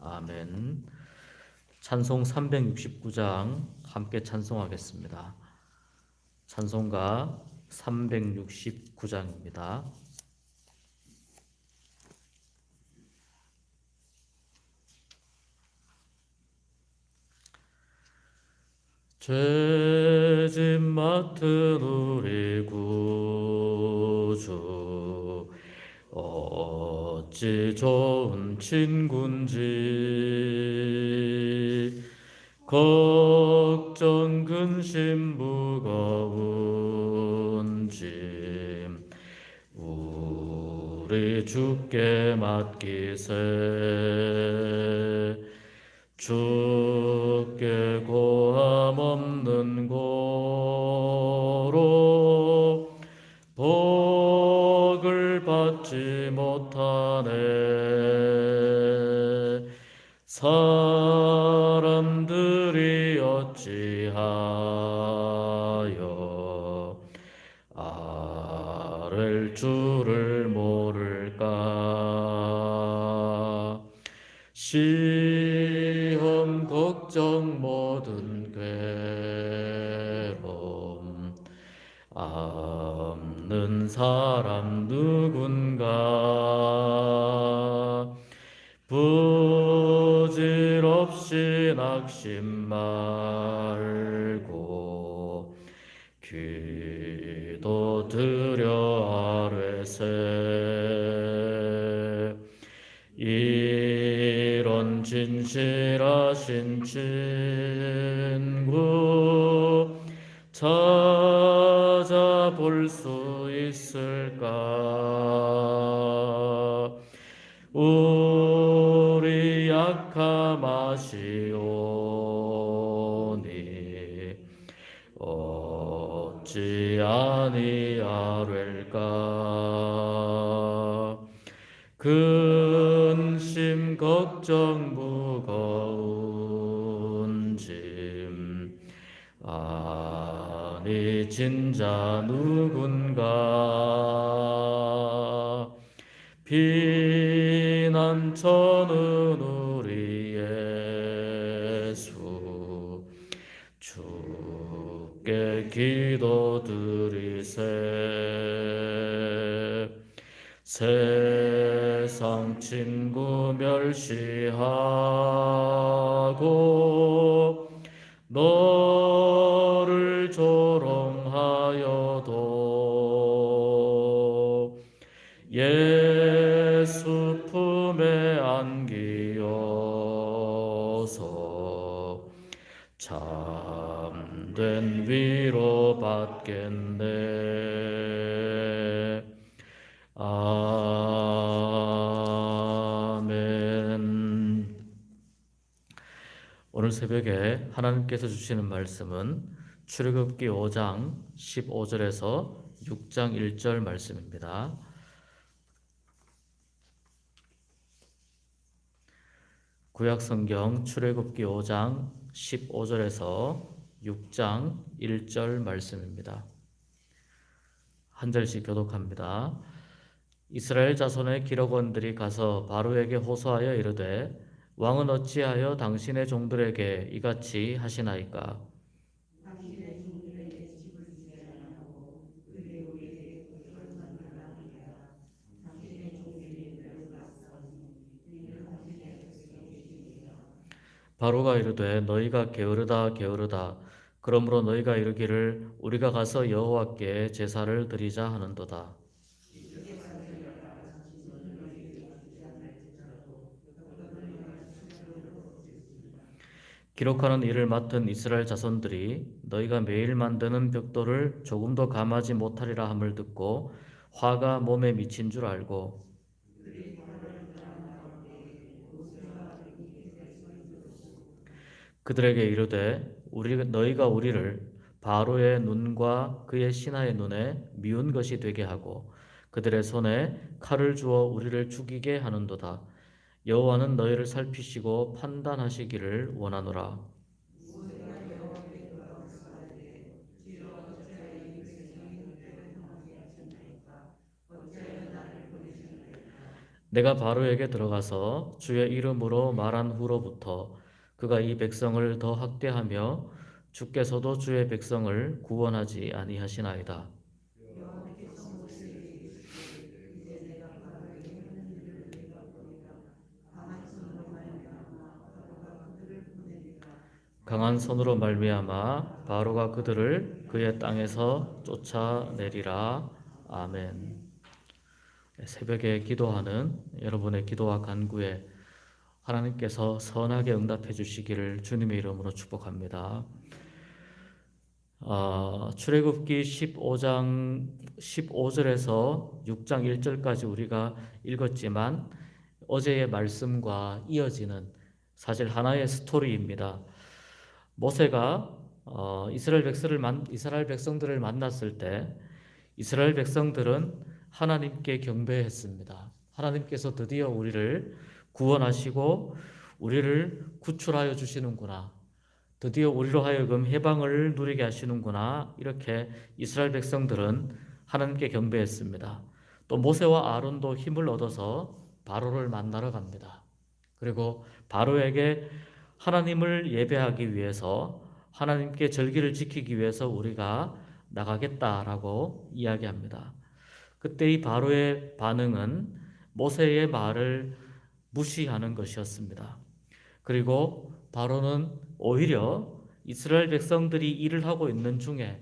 아멘. 찬송 369장 함께 찬송하겠습니다. 찬송가 369장입니다. 죄짐 맡은 우리 구주 어찌 좋은 친군지 걱정 근심 무거운 짐 우리 주께 맡기세. 주께 고함 없는 고로 복을 받지 못하네. 사람들이 어찌하여 아랠 줄을 모를까. 시험 걱정 모든 괴로움 없는 사람 누군가. 부질없이 낙심 말고 기도 드려 아뢰세. 이런 진실하신 친구 찾아볼 수 있을까. 우리 약함 아시오니 어찌 아니하랴까. 근심 걱정 무거운 짐 아니 진자 누군가. 피난처는 우리 예수 주께 기도드리세. 세상 친구 멸시하고 너를 조롱하여도 예수 품에 안기어서 참된 위로 받겠네. 아멘. 오늘 새벽에 하나님께서 주시는 말씀은 출애굽기 5장 15절에서 6장 1절 말씀입니다. 구약성경 출애굽기 5장 15절에서 6장 1절 말씀입니다. 한 절씩 교독합니다. 이스라엘 자손의 기록원들이 가서 바로에게 호소하여 이르되 왕은 어찌하여 당신의 종들에게 이같이 하시나이까. 바로가 이르되 너희가 게으르다 게으르다. 그러므로 너희가 이르기를 우리가 가서 여호와께 제사를 드리자 하는도다. 기록하는 일을 맡은 이스라엘 자손들이 너희가 매일 만드는 벽돌을 조금도 감하지 못하리라 함을 듣고 화가 몸에 미친 줄 알고 그들에게 이르되 너희가 우리를 바로의 눈과 그의 신하의 눈에 미운 것이 되게 하고 그들의 손에 칼을 주어 우리를 죽이게 하는도다. 여호와는 너희를 살피시고 판단하시기를 원하노라. 내가 바로에게 들어가서 주의 이름으로 말한 후로부터 그가 이 백성을 더 학대하며 주께서도 주의 백성을 구원하지 아니하시나이다. 강한 손으로 말미암아 바로가 그들을 그의 땅에서 쫓아내리라. 아멘. 새벽에 기도하는 여러분의 기도와 간구에 하나님께서 선하게 응답해 주시기를 주님의 이름으로 축복합니다. 출애굽기 15장 15절에서 6장 1절까지 우리가 읽었지만 어제의 말씀과 이어지는 사실 하나의 스토리입니다. 모세가 이스라엘 백성들을 만났을 때 이스라엘 백성들은 하나님께 경배했습니다. 하나님께서 드디어 우리를 구원하시고 우리를 구출하여 주시는구나. 드디어 우리로 하여금 해방을 누리게 하시는구나. 이렇게 이스라엘 백성들은 하나님께 경배했습니다. 또 모세와 아론도 힘을 얻어서 바로를 만나러 갑니다. 그리고 바로에게 하나님을 예배하기 위해서 하나님께 절기를 지키기 위해서 우리가 나가겠다라고 이야기합니다. 그때 이 바로의 반응은 모세의 말을 무시하는 것이었습니다. 그리고 바로는 오히려 이스라엘 백성들이 일을 하고 있는 중에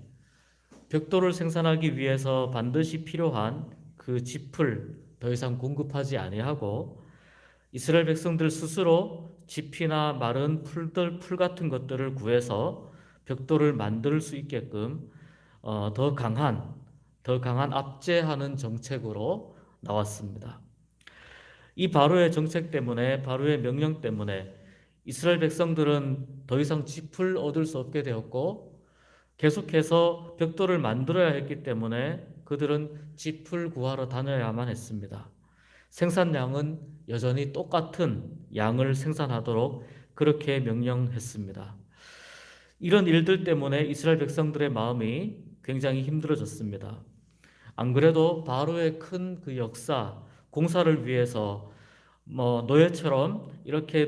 벽돌을 생산하기 위해서 반드시 필요한 그 짚을 더 이상 공급하지 아니하고 이스라엘 백성들 스스로 짚이나 마른 풀 같은 것들을 구해서 벽돌을 만들 수 있게끔 더 강한 압제하는 정책으로 나왔습니다. 이 바로의 정책 때문에, 바로의 명령 때문에 이스라엘 백성들은 더 이상 짚을 얻을 수 없게 되었고 계속해서 벽돌을 만들어야 했기 때문에 그들은 짚을 구하러 다녀야만 했습니다. 생산량은 여전히 똑같은 양을 생산하도록 그렇게 명령했습니다. 이런 일들 때문에 이스라엘 백성들의 마음이 굉장히 힘들어졌습니다. 안 그래도 바로의 큰 그 역사, 공사를 위해서 노예처럼 이렇게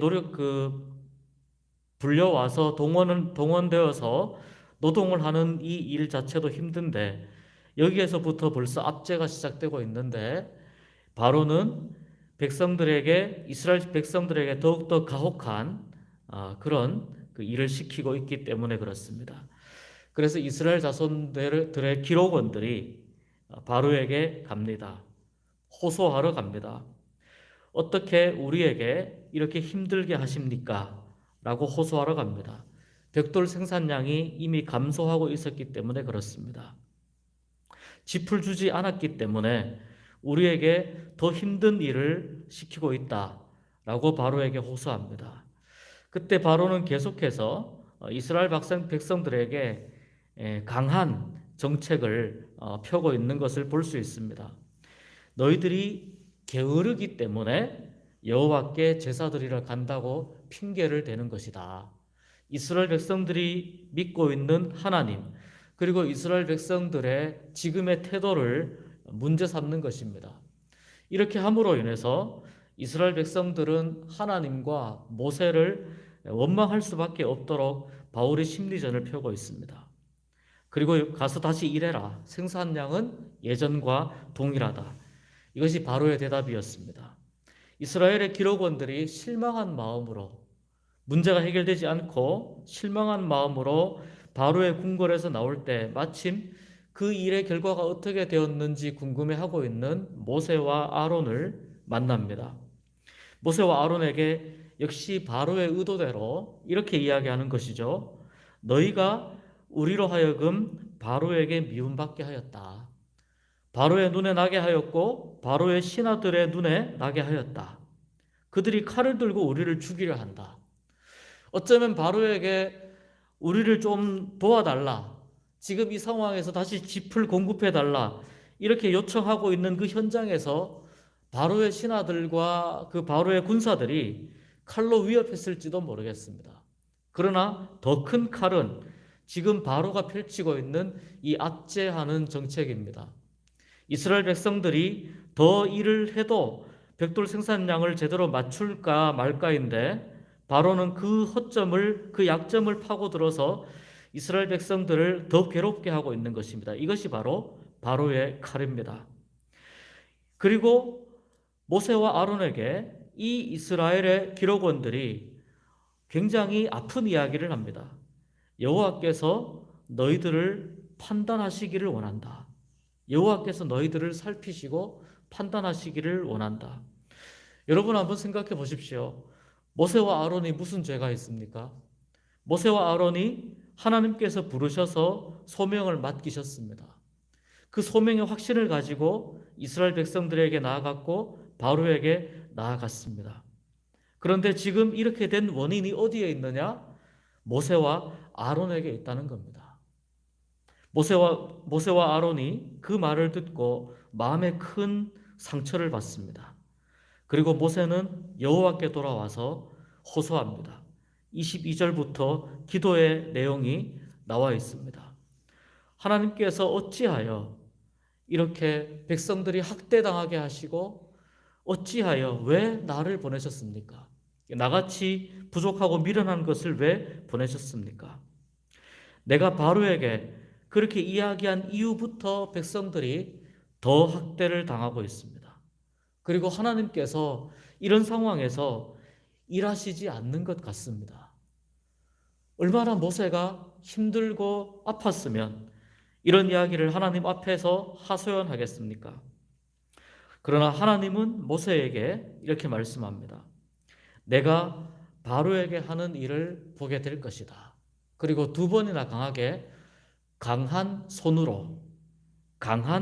불려와서 동원되어서 노동을 하는 이 일 자체도 힘든데 여기에서부터 벌써 압제가 시작되고 있는데 바로는 이스라엘 백성들에게 더욱더 가혹한 그런 그 일을 시키고 있기 때문에 그렇습니다. 그래서 이스라엘 자손들의 기록원들이 바로에게 갑니다. 호소하러 갑니다. 어떻게 우리에게 이렇게 힘들게 하십니까? 라고 호소하러 갑니다. 벽돌 생산량이 이미 감소하고 있었기 때문에 그렇습니다. 짚을 주지 않았기 때문에 우리에게 더 힘든 일을 시키고 있다라고 바로에게 호소합니다. 그때 바로는 계속해서 이스라엘 백성들에게 강한 정책을 펴고 있는 것을 볼 수 있습니다. 너희들이 게으르기 때문에 여호와께 제사 드리러 간다고 핑계를 대는 것이다. 이스라엘 백성들이 믿고 있는 하나님, 그리고 이스라엘 백성들의 지금의 태도를 문제 삼는 것입니다. 이렇게 함으로 인해서 이스라엘 백성들은 하나님과 모세를 원망할 수밖에 없도록 바울이 심리전을 펴고 있습니다. 그리고 가서 다시 일해라. 생산량은 예전과 동일하다. 이것이 바로의 대답이었습니다. 이스라엘의 기록원들이 실망한 마음으로 문제가 해결되지 않고 실망한 마음으로 바로의 궁궐에서 나올 때 마침 그 일의 결과가 어떻게 되었는지 궁금해하고 있는 모세와 아론을 만납니다. 모세와 아론에게 역시 바로의 의도대로 이렇게 이야기하는 것이죠. 너희가 우리로 하여금 바로에게 미움받게 하였다. 바로의 눈에 나게 하였고 바로의 신하들의 눈에 나게 하였다. 그들이 칼을 들고 우리를 죽이려 한다. 어쩌면 바로에게 우리를 좀 도와달라. 지금 이 상황에서 다시 짚을 공급해달라. 이렇게 요청하고 있는 그 현장에서 바로의 신하들과 그 바로의 군사들이 칼로 위협했을지도 모르겠습니다. 그러나 더 큰 칼은 지금 바로가 펼치고 있는 이 압제하는 정책입니다. 이스라엘 백성들이 더 일을 해도 벽돌 생산량을 제대로 맞출까 말까인데 바로는 그 허점을, 그 약점을 파고들어서 이스라엘 백성들을 더 괴롭게 하고 있는 것입니다. 이것이 바로의 칼입니다. 그리고 모세와 아론에게 이 이스라엘의 기록원들이 굉장히 아픈 이야기를 합니다. 여호와께서 너희들을 판단하시기를 원한다. 여호와께서 너희들을 살피시고 판단하시기를 원한다. 여러분 한번 생각해 보십시오. 모세와 아론이 무슨 죄가 있습니까? 모세와 아론이 하나님께서 부르셔서 소명을 맡기셨습니다. 그 소명의 확신을 가지고 이스라엘 백성들에게 나아갔고 바로에게 나아갔습니다. 그런데 지금 이렇게 된 원인이 어디에 있느냐? 모세와 아론에게 있다는 겁니다. 모세와 아론이 그 말을 듣고 마음에 큰 상처를 받습니다. 그리고 모세는 여호와께 돌아와서 호소합니다. 22절부터 기도의 내용이 나와 있습니다. 하나님께서 어찌하여 이렇게 백성들이 학대당하게 하시고 어찌하여 왜 나를 보내셨습니까? 나같이 부족하고 미련한 것을 왜 보내셨습니까? 내가 바로에게 그렇게 이야기한 이후부터 백성들이 더 학대를 당하고 있습니다. 그리고 하나님께서 이런 상황에서 일하시지 않는 것 같습니다. 얼마나 모세가 힘들고 아팠으면 이런 이야기를 하나님 앞에서 하소연하겠습니까? 그러나 하나님은 모세에게 이렇게 말씀합니다. 내가 바로에게 하는 일을 보게 될 것이다. 그리고 두 번이나 강한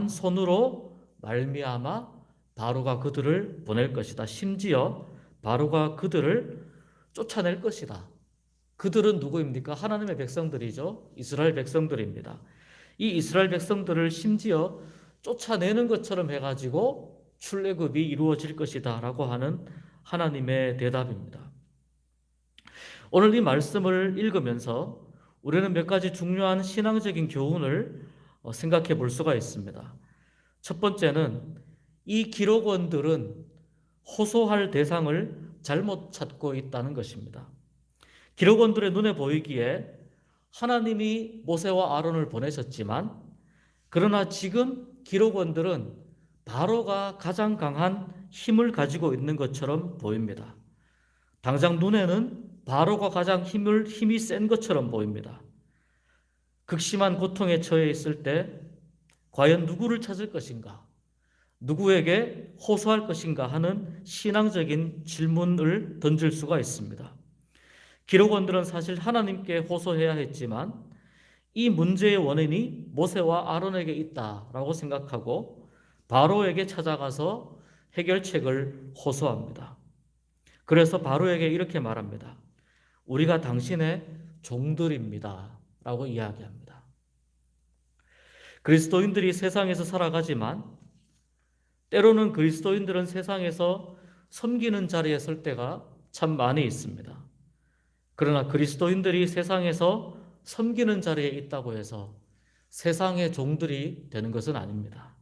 손으로 말미암아 바로가 그들을 보낼 것이다. 심지어 바로가 그들을 쫓아낼 것이다. 그들은 누구입니까? 하나님의 백성들이죠. 이스라엘 백성들입니다. 이 이스라엘 백성들을 심지어 쫓아내는 것처럼 해가지고 출애굽이 이루어질 것이다 라고 하는 하나님의 대답입니다. 오늘 이 말씀을 읽으면서 우리는 몇 가지 중요한 신앙적인 교훈을 생각해 볼 수가 있습니다. 첫 번째는 이 기록원들은 호소할 대상을 잘못 찾고 있다는 것입니다. 기록원들의 눈에 보이기에 하나님이 모세와 아론을 보내셨지만 그러나 지금 기록원들은 바로가 가장 강한 힘을 가지고 있는 것처럼 보입니다. 당장 눈에는 바로가 가장 힘이 센 것처럼 보입니다. 극심한 고통에 처해 있을 때 과연 누구를 찾을 것인가? 누구에게 호소할 것인가 하는 신앙적인 질문을 던질 수가 있습니다. 기록원들은 사실 하나님께 호소해야 했지만 이 문제의 원인이 모세와 아론에게 있다라고 생각하고 바로에게 찾아가서 해결책을 호소합니다. 그래서 바로에게 이렇게 말합니다. 우리가 당신의 종들입니다 라고 이야기합니다. 그리스도인들이 세상에서 살아가지만 때로는 그리스도인들은 세상에서 섬기는 자리에 설 때가 참 많이 있습니다. 그러나 그리스도인들이 세상에서 섬기는 자리에 있다고 해서 세상의 종들이 되는 것은 아닙니다.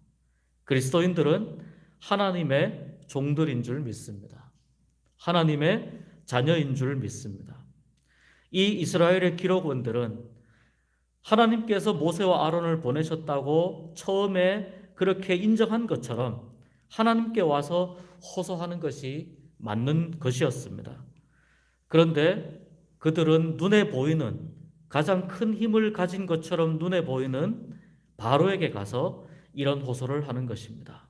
그리스도인들은 하나님의 종들인 줄 믿습니다. 하나님의 자녀인 줄 믿습니다. 이 이스라엘의 기록원들은 하나님께서 모세와 아론을 보내셨다고 처음에 그렇게 인정한 것처럼 하나님께 와서 호소하는 것이 맞는 것이었습니다. 그런데 그들은 눈에 보이는 가장 큰 힘을 가진 것처럼 눈에 보이는 바로에게 가서 이런 호소를 하는 것입니다.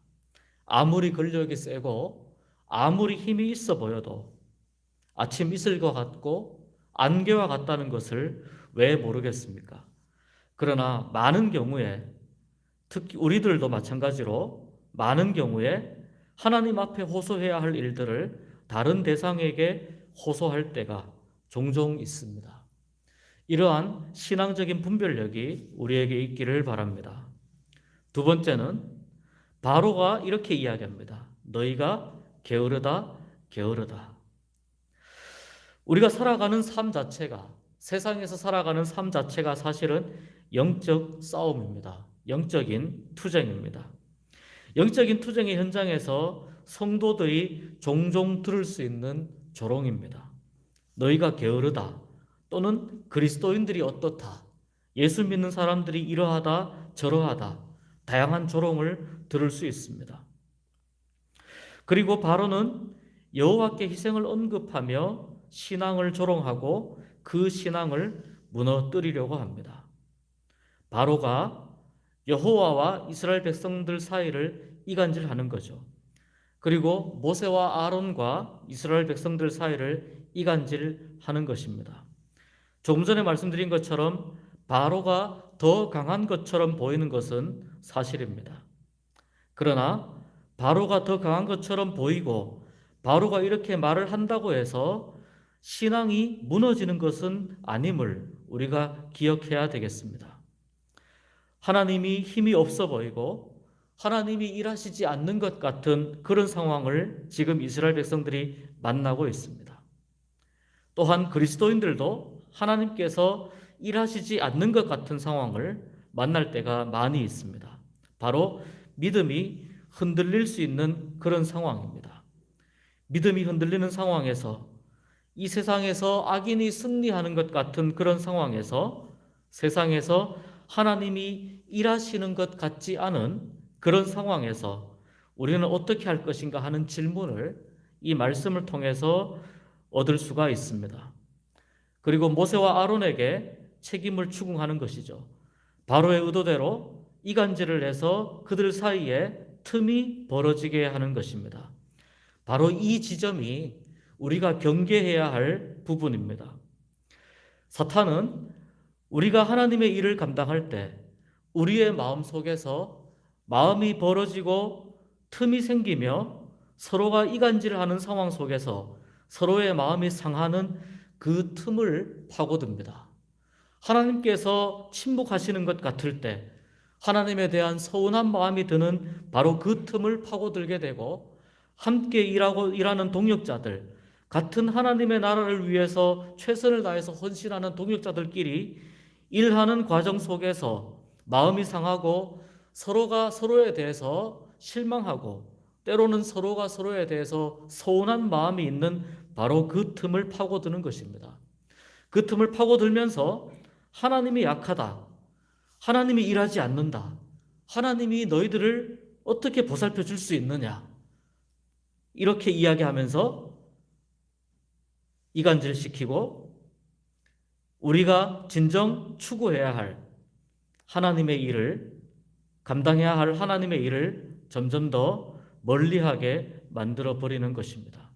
아무리 근력이 세고 아무리 힘이 있어 보여도 아침 이슬과 같고 안개와 같다는 것을 왜 모르겠습니까? 그러나 많은 경우에 특히 우리들도 마찬가지로 많은 경우에 하나님 앞에 호소해야 할 일들을 다른 대상에게 호소할 때가 종종 있습니다. 이러한 신앙적인 분별력이 우리에게 있기를 바랍니다. 두 번째는 바로가 이렇게 이야기합니다. 너희가 게으르다, 게으르다. 우리가 살아가는 삶 자체가, 세상에서 살아가는 삶 자체가 사실은 영적 싸움입니다. 영적인 투쟁입니다. 영적인 투쟁의 현장에서 성도들이 종종 들을 수 있는 조롱입니다. 너희가 게으르다, 또는 그리스도인들이 어떻다, 예수 믿는 사람들이 이러하다 저러하다, 다양한 조롱을 들을 수 있습니다. 그리고 바로는 여호와께 희생을 언급하며 신앙을 조롱하고 그 신앙을 무너뜨리려고 합니다. 바로가 여호와와 이스라엘 백성들 사이를 이간질하는 거죠. 그리고 모세와 아론과 이스라엘 백성들 사이를 이간질하는 것입니다. 조금 전에 말씀드린 것처럼 바로가 더 강한 것처럼 보이는 것은 사실입니다. 그러나 바로가 더 강한 것처럼 보이고 바로가 이렇게 말을 한다고 해서 신앙이 무너지는 것은 아님을 우리가 기억해야 되겠습니다. 하나님이 힘이 없어 보이고 하나님이 일하시지 않는 것 같은 그런 상황을 지금 이스라엘 백성들이 만나고 있습니다. 또한 그리스도인들도 하나님께서 일하시지 않는 것 같은 상황을 만날 때가 많이 있습니다. 바로 믿음이 흔들릴 수 있는 그런 상황입니다. 믿음이 흔들리는 상황에서, 이 세상에서 악인이 승리하는 것 같은 그런 상황에서, 세상에서 하나님이 일하시는 것 같지 않은 그런 상황에서 우리는 어떻게 할 것인가 하는 질문을 이 말씀을 통해서 얻을 수가 있습니다. 그리고 모세와 아론에게 책임을 추궁하는 것이죠. 바로의 의도대로 이간질을 해서 그들 사이에 틈이 벌어지게 하는 것입니다. 바로 이 지점이 우리가 경계해야 할 부분입니다. 사탄은 우리가 하나님의 일을 감당할 때 우리의 마음 속에서 마음이 벌어지고 틈이 생기며 서로가 이간질하는 상황 속에서 서로의 마음이 상하는 그 틈을 파고듭니다. 하나님께서 침묵하시는 것 같을 때 하나님에 대한 서운한 마음이 드는 바로 그 틈을 파고들게 되고, 함께 일하는 동역자들, 같은 하나님의 나라를 위해서 최선을 다해서 헌신하는 동역자들끼리 일하는 과정 속에서 마음이 상하고 서로가 서로에 대해서 실망하고 때로는 서로가 서로에 대해서 서운한 마음이 있는 바로 그 틈을 파고드는 것입니다. 그 틈을 파고들면서 하나님이 약하다, 하나님이 일하지 않는다, 하나님이 너희들을 어떻게 보살펴 줄 수 있느냐, 이렇게 이야기하면서 이간질시키고 우리가 진정 추구해야 할 하나님의 일을, 감당해야 할 하나님의 일을 점점 더 멀리하게 만들어 버리는 것입니다.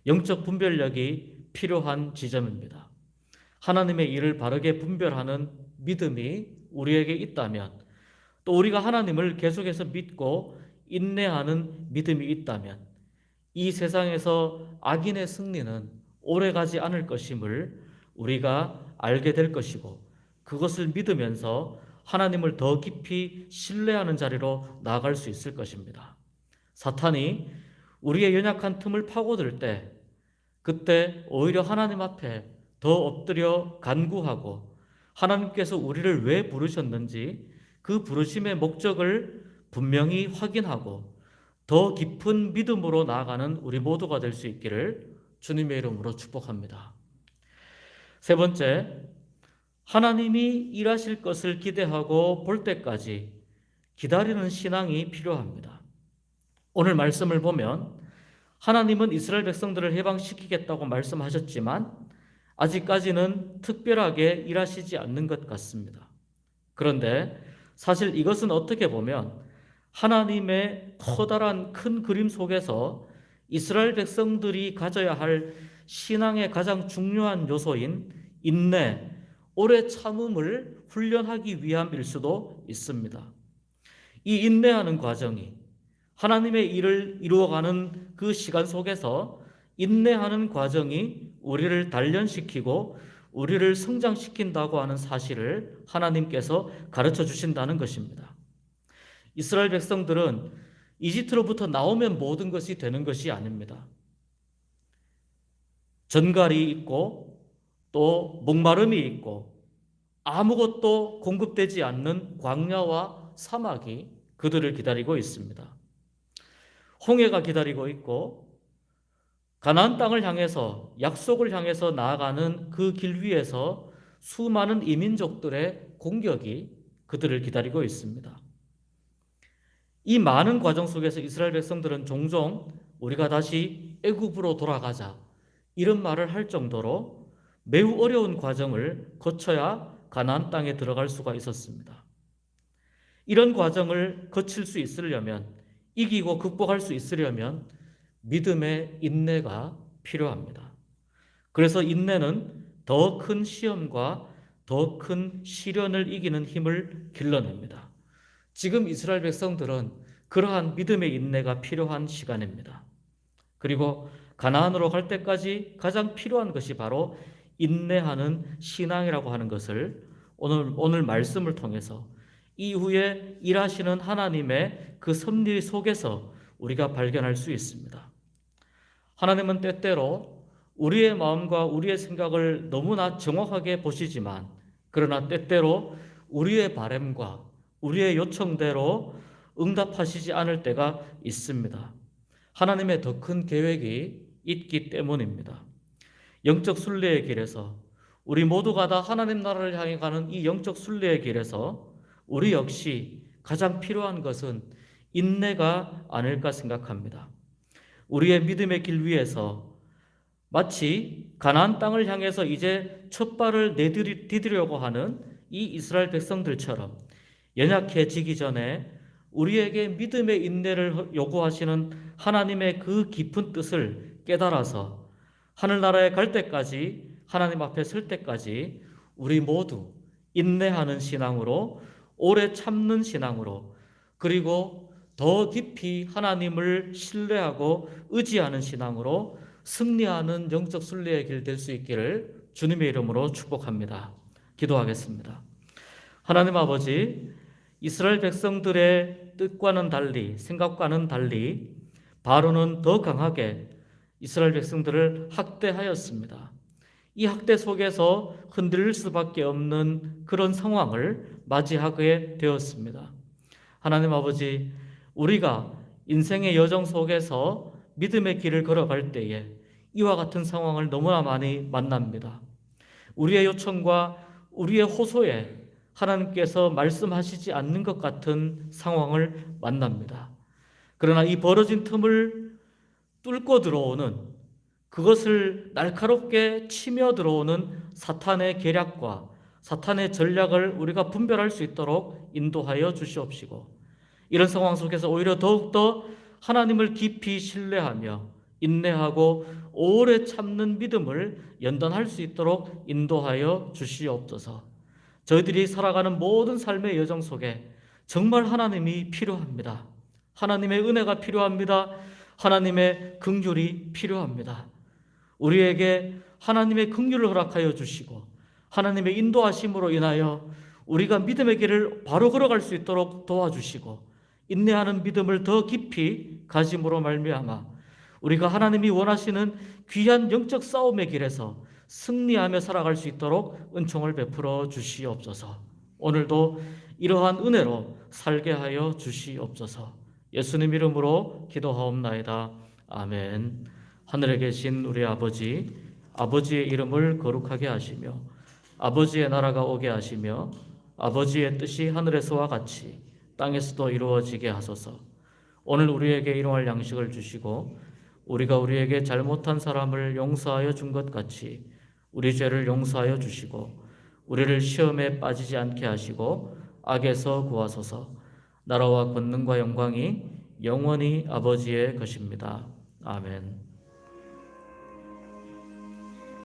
영적 분별력이 필요한 지점입니다. 하나님의 일을 바르게 분별하는 믿음이 우리에게 있다면, 또 우리가 하나님을 계속해서 믿고 인내하는 믿음이 있다면 이 세상에서 악인의 승리는 오래가지 않을 것임을 우리가 알게 될 것이고, 그것을 믿으면서 하나님을 더 깊이 신뢰하는 자리로 나아갈 수 있을 것입니다. 사탄이 우리의 연약한 틈을 파고들 때, 그때 오히려 하나님 앞에 더 엎드려 간구하고 하나님께서 우리를 왜 부르셨는지 그 부르심의 목적을 분명히 확인하고 더 깊은 믿음으로 나아가는 우리 모두가 될 수 있기를 주님의 이름으로 축복합니다. 세 번째, 하나님이 일하실 것을 기대하고 볼 때까지 기다리는 신앙이 필요합니다. 오늘 말씀을 보면 하나님은 이스라엘 백성들을 해방시키겠다고 말씀하셨지만 아직까지는 특별하게 일하시지 않는 것 같습니다. 그런데 사실 이것은 어떻게 보면 하나님의 커다란 큰 그림 속에서 이스라엘 백성들이 가져야 할 신앙의 가장 중요한 요소인 인내, 오래 참음을 훈련하기 위함일 수도 있습니다. 이 인내하는 과정이, 하나님의 일을 이루어가는 그 시간 속에서 인내하는 과정이 우리를 단련시키고 우리를 성장시킨다고 하는 사실을 하나님께서 가르쳐 주신다는 것입니다. 이스라엘 백성들은 이집트로부터 나오면 모든 것이 되는 것이 아닙니다. 전갈이 있고 또 목마름이 있고 아무것도 공급되지 않는 광야와 사막이 그들을 기다리고 있습니다. 홍해가 기다리고 있고 가나안 땅을 향해서 약속을 향해서 나아가는 그 길 위에서 수많은 이민족들의 공격이 그들을 기다리고 있습니다. 이 많은 과정 속에서 이스라엘 백성들은 종종 우리가 다시 애굽으로 돌아가자 이런 말을 할 정도로 매우 어려운 과정을 거쳐야 가나안 땅에 들어갈 수가 있었습니다. 이런 과정을 거칠 수 있으려면, 이기고 극복할 수 있으려면 믿음의 인내가 필요합니다. 그래서 인내는 더 큰 시험과 더 큰 시련을 이기는 힘을 길러냅니다. 지금 이스라엘 백성들은 그러한 믿음의 인내가 필요한 시간입니다. 그리고 가나안으로 갈 때까지 가장 필요한 것이 바로 인내하는 신앙이라고 하는 것을 오늘 말씀을 통해서 이후에 일하시는 하나님의 그 섭리 속에서 우리가 발견할 수 있습니다. 하나님은 때때로 우리의 마음과 우리의 생각을 너무나 정확하게 보시지만, 그러나 때때로 우리의 바람과 우리의 요청대로 응답하시지 않을 때가 있습니다. 하나님의 더 큰 계획이 있기 때문입니다. 영적 순례의 길에서 우리 모두가 다 하나님 나라를 향해 가는 이 영적 순례의 길에서 우리 역시 가장 필요한 것은 인내가 아닐까 생각합니다. 우리의 믿음의 길 위에서 마치 가나안 땅을 향해서 이제 첫 발을 디디려고 하는 이 이스라엘 백성들처럼 연약해지기 전에 우리에게 믿음의 인내를 요구하시는 하나님의 그 깊은 뜻을 깨달아서 하늘나라에 갈 때까지, 하나님 앞에 설 때까지 우리 모두 인내하는 신앙으로, 오래 참는 신앙으로, 그리고 더 깊이 하나님을 신뢰하고 의지하는 신앙으로 승리하는 영적 순례의 길 될 수 있기를 주님의 이름으로 축복합니다. 기도하겠습니다. 하나님 아버지, 이스라엘 백성들의 뜻과는 달리, 생각과는 달리 바로는 더 강하게 이스라엘 백성들을 학대하였습니다. 이 학대 속에서 흔들릴 수밖에 없는 그런 상황을 맞이하게 되었습니다. 하나님 아버지, 우리가 인생의 여정 속에서 믿음의 길을 걸어갈 때에 이와 같은 상황을 너무나 많이 만납니다. 우리의 요청과 우리의 호소에 하나님께서 말씀하시지 않는 것 같은 상황을 만납니다. 그러나 이 벌어진 틈을 뚫고 들어오는, 그것을 날카롭게 치며 들어오는 사탄의 계략과 사탄의 전략을 우리가 분별할 수 있도록 인도하여 주시옵시고, 이런 상황 속에서 오히려 더욱더 하나님을 깊이 신뢰하며 인내하고 오래 참는 믿음을 연단할 수 있도록 인도하여 주시옵소서. 저희들이 살아가는 모든 삶의 여정 속에 정말 하나님이 필요합니다. 하나님의 은혜가 필요합니다. 하나님의 긍휼이 필요합니다. 우리에게 하나님의 긍휼을 허락하여 주시고 하나님의 인도하심으로 인하여 우리가 믿음의 길을 바로 걸어갈 수 있도록 도와주시고, 인내하는 믿음을 더 깊이 가짐으로 말미암아 우리가 하나님이 원하시는 귀한 영적 싸움의 길에서 승리하며 살아갈 수 있도록 은총을 베풀어 주시옵소서. 오늘도 이러한 은혜로 살게 하여 주시옵소서. 예수님 이름으로 기도하옵나이다. 아멘. 하늘에 계신 우리 아버지, 아버지의 이름을 거룩하게 하시며 아버지의 나라가 오게 하시며 아버지의 뜻이 하늘에서와 같이 땅에서도 이루어지게 하소서. 오늘 우리에게 일용할 양식을 주시고 우리가 우리에게 잘못한 사람을 용서하여 준 것 같이 우리 죄를 용서하여 주시고 우리를 시험에 빠지지 않게 하시고 악에서 구하소서. 나라와 권능과 영광이 영원히 아버지의 것입니다. 아멘.